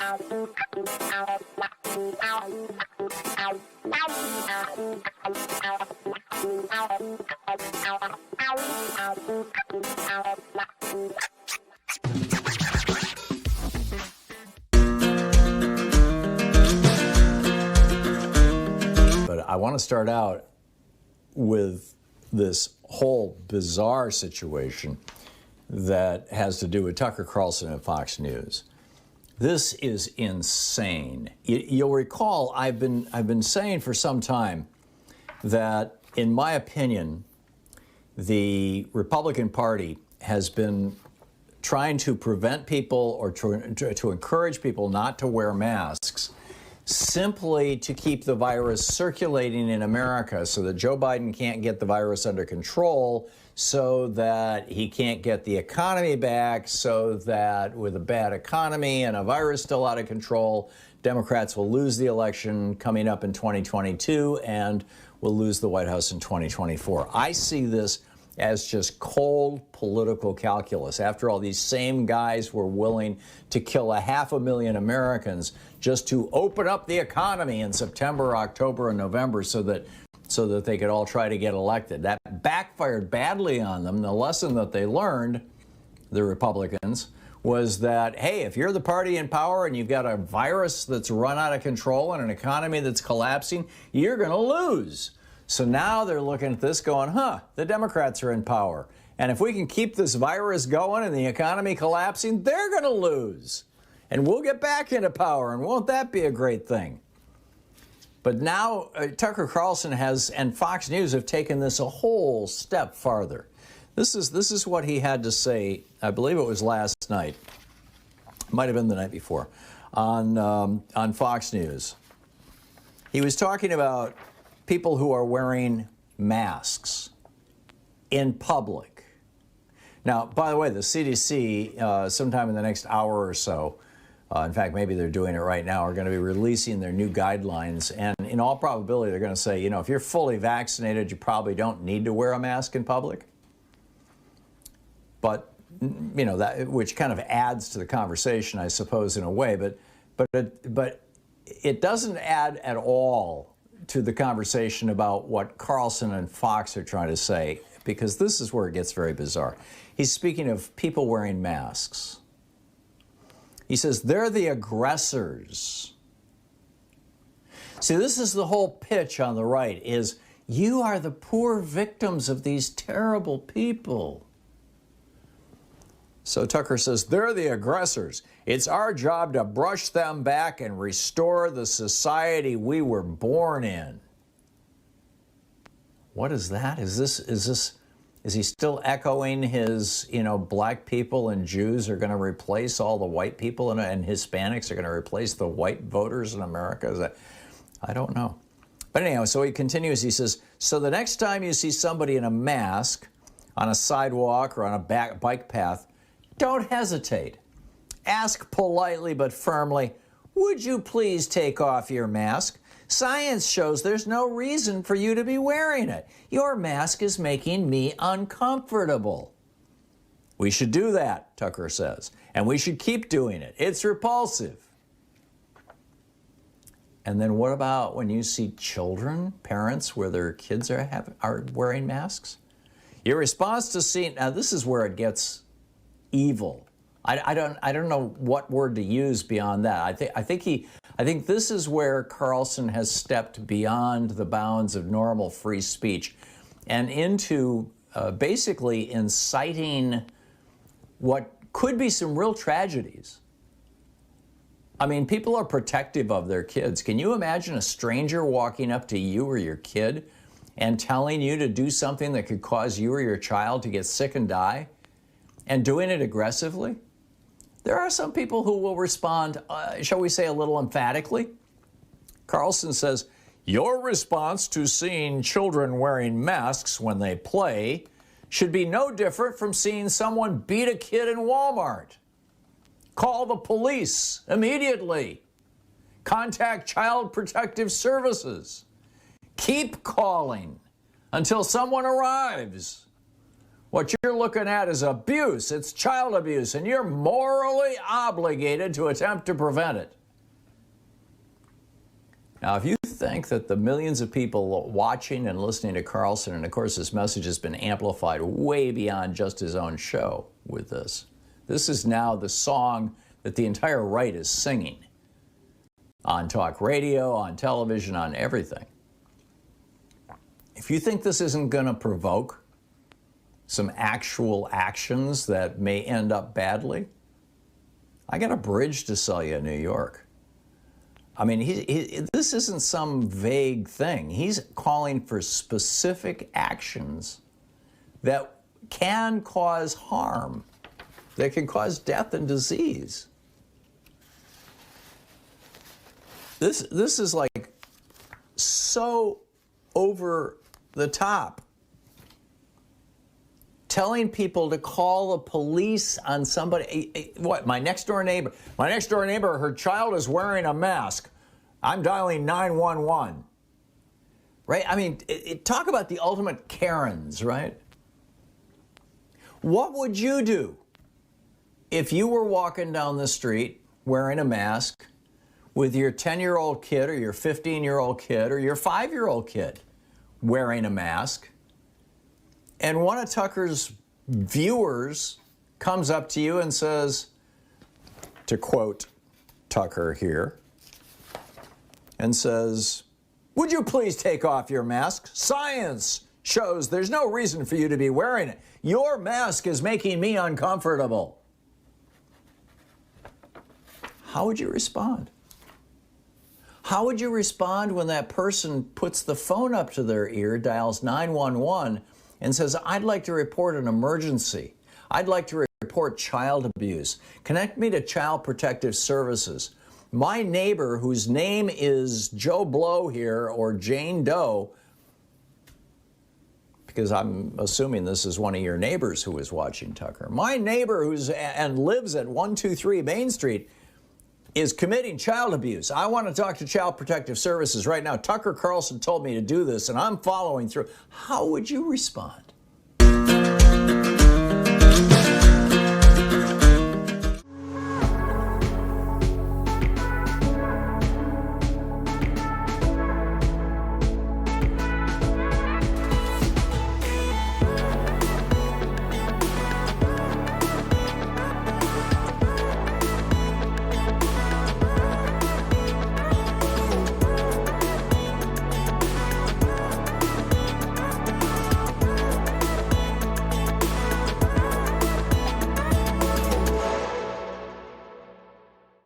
But I want to start out with this whole bizarre situation that has to do with Tucker Carlson and Fox News. This is insane. You'll recall I've been saying for some time that, in my opinion, the Republican Party has been trying to prevent people or to encourage people not to wear masks simply to keep the virus circulating in America so that Joe Biden can't get the virus under control, so that he can't get the economy back, so that with a bad economy and a virus still out of control, Democrats will lose the election coming up in 2022 and will lose the White House in 2024. I see this as just cold political calculus. After all, these same guys were willing to kill 500,000 Americans just to open up the economy in September, October, and November so that they could all try to get elected. That backfired badly on them. The lesson that they learned, the Republicans, was that, hey, if you're the party in power and you've got a virus that's run out of control and an economy that's collapsing, you're going to lose. So now they're looking at this going, the Democrats are in power. And if we can keep this virus going and the economy collapsing, they're going to lose. And we'll get back into power. And won't that be a great thing? But now Tucker Carlson and Fox News have taken this a whole step farther. This is what he had to say, I believe it was last night, might have been the night before, on Fox News. He was talking about people who are wearing masks in public. Now, by the way, the CDC, sometime in the next hour or so, in fact, maybe they're doing it right now, are going to be releasing their new guidelines. And in all probability, they're going to say, if you're fully vaccinated, you probably don't need to wear a mask in public. But, that which kind of adds to the conversation, I suppose, in a way. But it doesn't add at all to the conversation about what Carlson and Fox are trying to say, because this is where it gets very bizarre. He's speaking of people wearing masks. He says they're the aggressors. See, this is the whole pitch on the right, is you are the poor victims of these terrible people. So Tucker says they're the aggressors. It's our job to brush them back and restore the society we were born in. What is that? Is he still echoing his, black people and Jews are going to replace all the white people and Hispanics are going to replace the white voters in America? I don't know. But anyhow, so he continues. He says, so the next time you see somebody in a mask on a sidewalk or on a bike path, don't hesitate. Ask politely but firmly, would you please take off your mask? Science shows there's no reason for you to be wearing it. Your mask is making me uncomfortable. We should do that, Tucker says, and we should keep doing it. It's repulsive. And then what about when you see children, parents, where their kids are wearing masks? Your response to seeing, now this is where it gets evil. I don't know what word to use beyond that. I think this is where Carlson has stepped beyond the bounds of normal free speech and into basically inciting what could be some real tragedies. I mean, people are protective of their kids. Can you imagine a stranger walking up to you or your kid and telling you to do something that could cause you or your child to get sick and die, and doing it aggressively? There are some people who will respond, shall we say, a little emphatically. Carlson says, your response to seeing children wearing masks when they play should be no different from seeing someone beat a kid in Walmart. Call the police immediately. Contact Child Protective Services. Keep calling until someone arrives. What you're looking at is abuse. It's child abuse, and you're morally obligated to attempt to prevent it. Now, if you think that the millions of people watching and listening to Carlson, and of course this message has been amplified way beyond just his own show with this. This is now the song that the entire right is singing on talk radio, on television, on everything. If you think this isn't going to provoke some actual actions that may end up badly, I got a bridge to sell you in New York. I mean, this isn't some vague thing. He's calling for specific actions that can cause harm, that can cause death and disease. This is like so over the top. Telling people to call the police on somebody. What, my next door neighbor? My next door neighbor, her child is wearing a mask. I'm dialing 911. Right? I mean, talk about the ultimate Karens, right? What would you do if you were walking down the street wearing a mask with your 10-year-old kid or your 15-year-old kid or your 5-year-old kid wearing a mask, and one of Tucker's viewers comes up to you and says, to quote Tucker here, and says, "Would you please take off your mask? Science shows there's no reason for you to be wearing it. Your mask is making me uncomfortable." How would you respond? How would you respond when that person puts the phone up to their ear, dials 911, and says, "I'd like to report an emergency. I'd like to report child abuse. Connect me to Child Protective Services. My neighbor, whose name is Joe Blow here, or Jane Doe," because I'm assuming this is one of your neighbors who is watching Tucker. "My neighbor and lives at 123 Main Street is committing child abuse. I want to talk to Child Protective Services right now. Tucker Carlson told me to do this, and I'm following through." How would you respond?